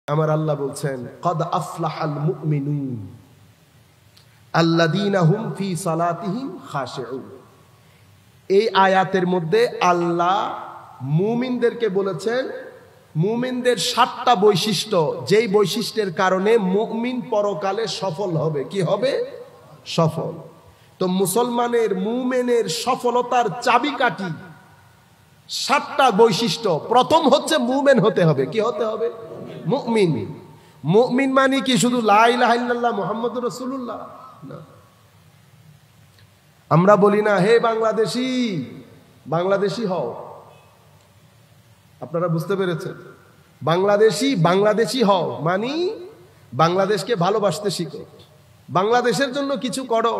আমার আল্লাহ বলছেন কদ আফলাহাল মুমিনুন আল্লাযীনা হুম ফি সালাতিহিম খাশিউন। এই আয়াতের মধ্যে আল্লাহ মুমিনদেরকে বলেছেন মুমিনদের 7টা বৈশিষ্ট্য, যেই বৈশিষ্ট্যের কারণে মুমিন পরকালে সফল হবে। কি হবে? সফল। তো মুসলমানের মুমিনের সফলতার চাবিকাঠি 7টা বৈশিষ্ট্য। প্রথম হচ্ছে মুমিন হতে হবে। কি হতে হবে? মুমিন। মুমিন মানে কি শুধু লা ইলাহা ইল্লাল্লাহ মুহাম্মাদুর রাসূলুল্লাহ না। আমরা বলি না হে বাংলাদেশি, বাংলাদেশি হও। আপনারা বুঝতে পেরেছেন? বাংলাদেশি বাংলাদেশি হও মানে বাংলাদেশকে ভালোবাসতে শিখো, বাংলাদেশের জন্য কিছু করো।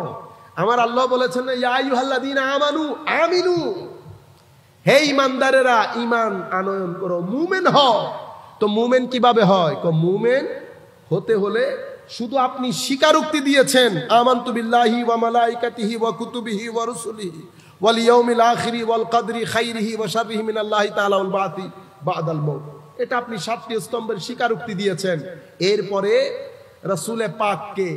আমার আল্লাহ বলেছেন ইয়া আইয়ুহাল্লাযীনা আমানু আমিনু, হে ঈমানদারেরা ঈমান আনয়ন করো, মুমিন হও। তো মুমিন কিভাবে হয়? মুমিন হতে হলে শুধু আপনি স্বীকারোক্তি দিয়েছেন আমানতু বিল্লাহি ওয়া মালাইকাতিহি ওয়া কুতুবিহি ওয়া রুসুলিহি ওয়াল ইয়াউমিল আখিরি ওয়াল কদরি খাইরিহি ওয়া শাররিহি মিনাল্লাহি তাআলা ওয়াল বাতি বাদাল মাউত, এটা আপনি 7টি স্তম্ভের স্বীকারোক্তি দিয়েছেন। এরপরে রাসূলে পাককে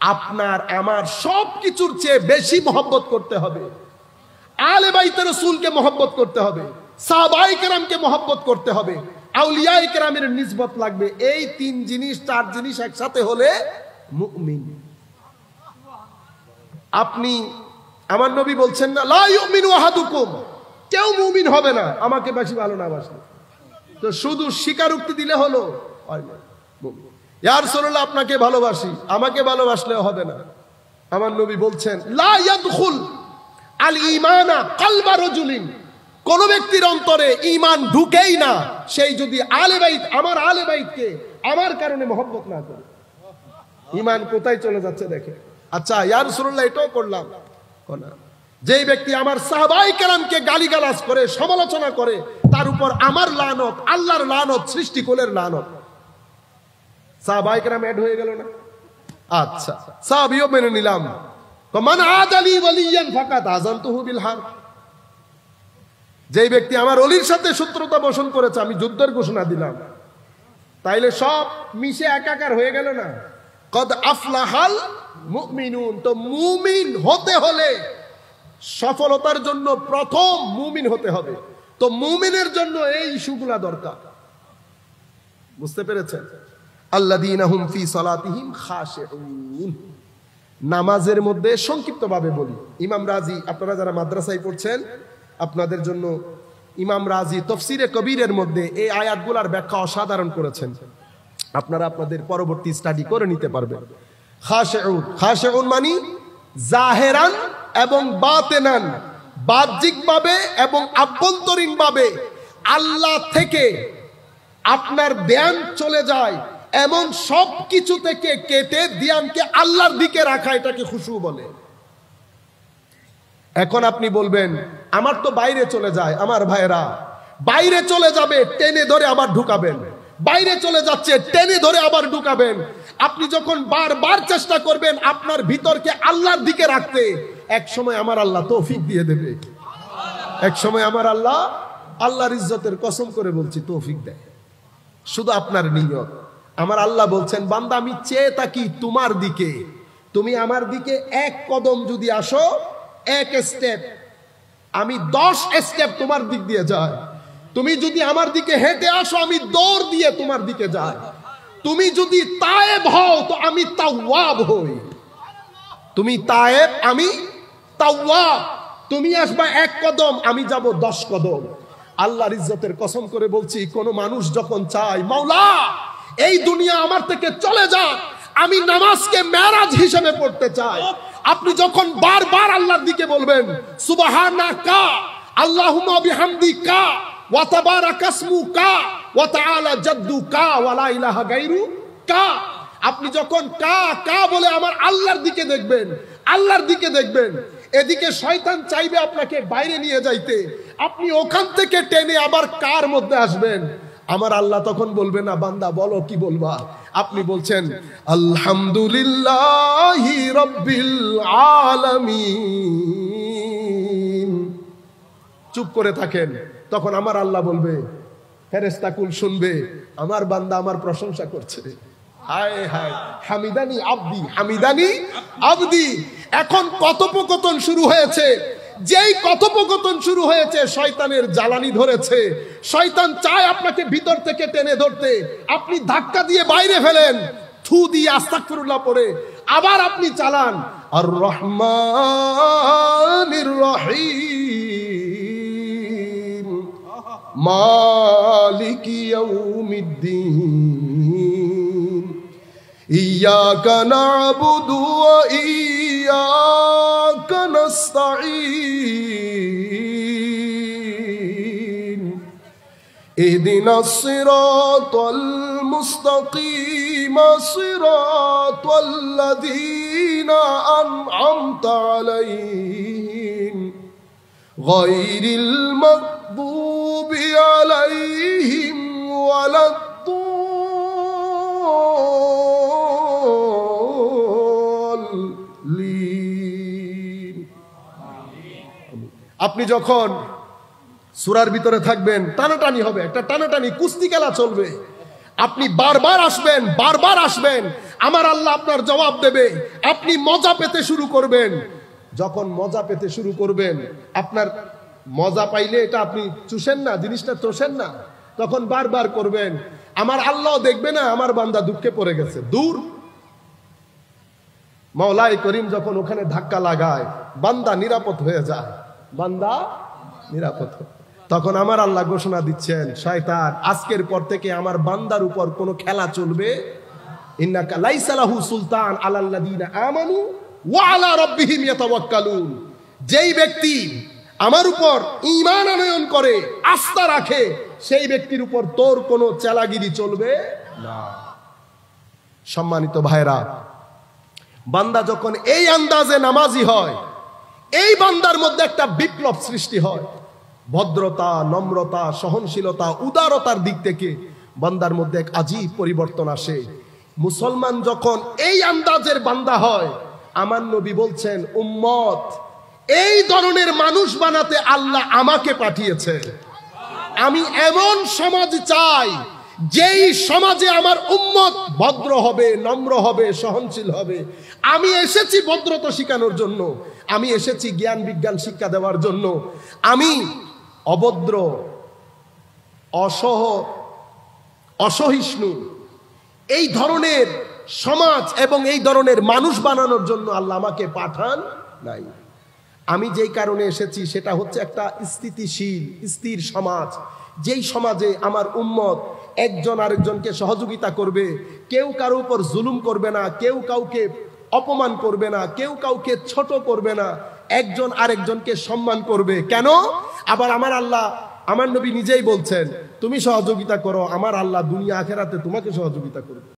আপনার আমার সবকিছুর চেয়ে বেশি মহব্বত করতে হবে। আলে বাইতে রাসূলকে মহব্বত করতে হবে, সাহাবায়ে কেরামকে মহব্বত করতে হবে, আউলিয়ায়ে কেরামের নিসবত লাগবে। এই 3 জিনিস 4 জিনিস একসাথে হলে মুমিন। আপনি আমার নবী বলছেন না লা ইউমিনু আহাদুকুম, কেউ মুমিন হবে না আমাকে বেশি ভালো না বাসলে। তো শুধু স্বীকারোক্তি দিলে হলো হয় না। মুমিন ইয়া রাসূলুল্লাহ আপনাকে ভালোবাসি, আমাকে ভালোবাসলেও হবে না। আমার নবী বলছেন লা ইয়াদখুল আল ঈমানা কলবা রাজুলিন, কোন ব্যক্তির অন্তরে ঈমান ঢুকেই না সেই যদি আলে বাইত আমার আলে বাইতকে আমার কারণে মহব্বত না করে। ঈমান কোথায় চলে যাচ্ছে দেখে। আচ্ছা ইয়া রাসূলুল্লাহ এটাও করলাম না, যেই ব্যক্তি আমার সাহাবায়ে কেরামকে গালিগালাজ করে সমালোচনা করে তার উপর আমার লানত, আল্লাহর লানত, সৃষ্টিকুলের লানত। সাহাবায়ে কেরাম এড হয়ে গেল না? আচ্ছা সাহাবীও মেনে নিলাম। মান আদালি ওয়ালিয়ান ফাকাদ আযানতুহু বিল হারব, যেই ব্যক্তি আমার ওলির সাথে শত্রুতা পোষণ করেছে আমি যুদ্ধের ঘোষণা দিলাম। তাইলে সব মিশে একাকার হয়ে গেল না? কদ আফলাহাল মুমিনুন। তো মুমিন হতে হলে সফলতার জন্য প্রথম মুমিন হতে হবে। তো মুমিনের জন্য এই ইস্যুগুলা দরকার। বুঝতে পেরেছেন? আল্লাযীনা হুম ফি সালাতিহিম খাশিউন। নামাজের মধ্যে সংক্ষিপ্তভাবে বলি, ইমাম রাজি, আপনারা যারা মাদ্রাসায় পড়ছেন আপনাদের জন্য ইমাম রাজি তাফসীরে কবিরের মধ্যে এই আয়াতগুলোর ব্যাখ্যা অসাধারণ করেছেন। আপনারা আপনাদের পরবর্তী স্টাডি করে নিতে পারবেন। খাশিউন, খাশিউন মানে জাহেরান এবং বাতিনান, বাহ্যিকভাবে এবং আভ্যন্তরীণভাবে আল্লাহ থেকে আপনার ধ্যান চলে যায় এমন সব কিছু থেকে কেটে ধ্যানকে আল্লাহর দিকে রাখা, এটাকে খুশু বলে। এখন আপনি বলবেন আমার তো বাইরে চলে যায়। আমার ভাইরা, বাইরে চলে যাবে টেনে ধরে আবার ঢুকাবেন, বাইরে চলে যাচ্ছে টেনে ধরে আবার ঢুকাবেন। আপনি যখন বারবার চেষ্টা করবেন আপনার ভিতরকে আল্লাহর দিকে রাখতে, এক সময় আমার আল্লাহ তৌফিক দিয়ে দেবে। এক সময় আমার আল্লাহ, আল্লাহর ইজ্জতের কসম করে বলছি, তৌফিক দেয়। শুধু আপনার নিয়ত। আমার আল্লাহ বলছেন বান্দা আমি চেয়ে থাকি তোমার দিকে, তুমি আমার দিকে 1 কদম যদি আসো, 1 স্টেপ, আমি 10 স্টেপ তোমার দিক দিয়ে যাই। তুমি যদি আমার দিকে হেঁটে আসো আমি দৌড় দিয়ে তোমার দিকে যাই। তুমি যদি তায়েব হও তো আমি তাওয়াব হই। তুমি তায়েব, আমি তাওয়াব। তুমি আসবা 1 কদম, আমি যাব 10 কদম। আল্লাহর ইজ্জতের কসম করে বলছি, কোন মানুষ যখন চায় মাওলা এই দুনিয়া আমার থেকে চলে যাক, আমি নামাজকে মেরাজ হিসেবে পড়তে চাই, আপনি যখন বারবার আল্লাহর দিকে বলবেন সুবহানাকা আল্লাহুম্মা বিহামদিকা ওয়া তাবারাকা ইসমুকা ওয়া তাআলা জাদ্দুকা ওয়া লা ইলাহা গায়রুকা, আপনি যখন কা কা বলে আমার আল্লাহর দিকে দেখবেন, আল্লাহর দিকে দেখবেন, এদিকে শয়তান চাইবে আপনাকে বাইরে নিয়ে যাইতে, আপনি ওখান থেকে টেনে আবার কার মধ্যে আসবেন। আমার আল্লাহ তখন বলবে না বান্দা বলো কি বলবা, আপনি বলছেন আলহামদুলিল্লাহি রাব্বিল আলামিন, চুপ করে থাকেন। তখন আমার আল্লাহ বলবে ফেরেশতাকুল শুনবে আমার বান্দা আমার প্রশংসা করছে, হায় হায় হামিদানি আবদি, হামিদানি আবদি। এখন কথোপকথন শুরু হয়েছে। যেই কথোপকথন শুরু হয়েছে শয়তানের জ্বালানি ধরেছে। শয়তান চায় আপনাকে ভিতর থেকে টেনে ধরতে, আপনি ধাক্কা দিয়ে বাইরে ফেলেন, থু দিয়ে আস্তাগফিরুল্লাহ পড়ে আবার আপনি চালান আর রহমানির রহিম মালিকি ইয়াউমিদ্দিন ইয়্যাকা না'বুদু ওয়া ইয়্যাকা নাস্তাঈন ইহদিনাস সিরাতাল মুস্তাকিম সিরাতাল লাযীনা আন'আমতা আলাইহিম গায়রিল মাগদুবি আলাইহিম ওয়ালাদ-দাল্লিন। আপনি যখন সূরার ভিতরে থাকবেন টানাটানি হবে, একটা টানাটানি কুস্তি খেলা চলবে। আপনি বারবার আসবেন, বারবার আসবেন, আমার আল্লাহ আপনার জবাব দেবে। আপনি মজা পেতে শুরু করবেন। যখন মজা পেতে শুরু করবেন, আপনার মজা পাইলে এটা আপনি চুষেন না, জিনিসটা চষেন না, তখন বারবার করবেন। আমার আল্লাহ দেখবে না আমার বান্দা দুঃখে পড়ে গেছে, দূর। মাওলাই করিম যখন ওখানে ধাক্কা লাগায় বান্দা নিরাপদ হয়ে যায়, বান্দা নিরাপদ। তখন আমার আল্লাহ ঘোষণা দিচ্ছেন, শয়তান আজকের পর থেকে আমার বান্দার উপর কোনো খেলা চলবে। ইন্নাকা লাইসা লাহু সুলতান আলাল্লাযীনা আমানু ওয়া আলা রাব্বিহিম ইয়াতাওয়াক্কালুন। যেই ব্যক্তি আমার উপর ঈমান আনয়ন করে, আস্থা রাখে, সেই ব্যক্তির উপর তোর কোনো চেলাগিরি চলবে না। সম্মানিত ভাইরা, বান্দা যখন এই আন্দাজে নামাজি হয়, এই বান্দার মধ্যে একটা বিপ্লব সৃষ্টি হয়। ভদ্রতা, নম্রতা, সহনশীলতা, উদারতার দিক থেকে বান্দার মধ্যে এক আজীব পরিবর্তন আসে। মুসলমান যখন এই আন্দাজের বান্দা হয়, আমার নবী বলছেন, উম্মত এই ধরনের মানুষ বানাতে আল্লাহ আমাকে পাঠিয়েছে। আমি এমন সমাজ চাই যেই সমাজে আমার উম্মত ভদ্র হবে, নম্র হবে, সহনশীল হবে। আমি এসেছি ভদ্রতা শেখানোর জন্য, আমি এসেছি জ্ঞান বিজ্ঞান শিক্ষা দেওয়ার জন্য। আমি অভদ্র, অসহিষ্ণু এই ধরনের সমাজ এবং এই ধরনের মানুষ বানানোর জন্য আল্লাহ আমাকে পাঠান নাই। আমি যেই কারণে এসেছি সেটা হচ্ছে একটা স্থিতিশীল, স্থির সমাজ, যেই সমাজে আমার উম্মত একজন আরেকজনকে সহযোগিতা করবে, কেউ কারো উপর জুলুম করবে না, কেউ কাউকে অপমান করবে না, কেউ কাউকে ছোট করবে না, একজন আরেকজনকে সম্মান করবে। কেন? আবার আমার আল্লাহ, আমার নবী নিজেই বলছেন, তুমি সহযোগিতা করো, আমার আল্লাহ দুনিয়া আখেরাতে তোমাকে সহযোগিতা করবে।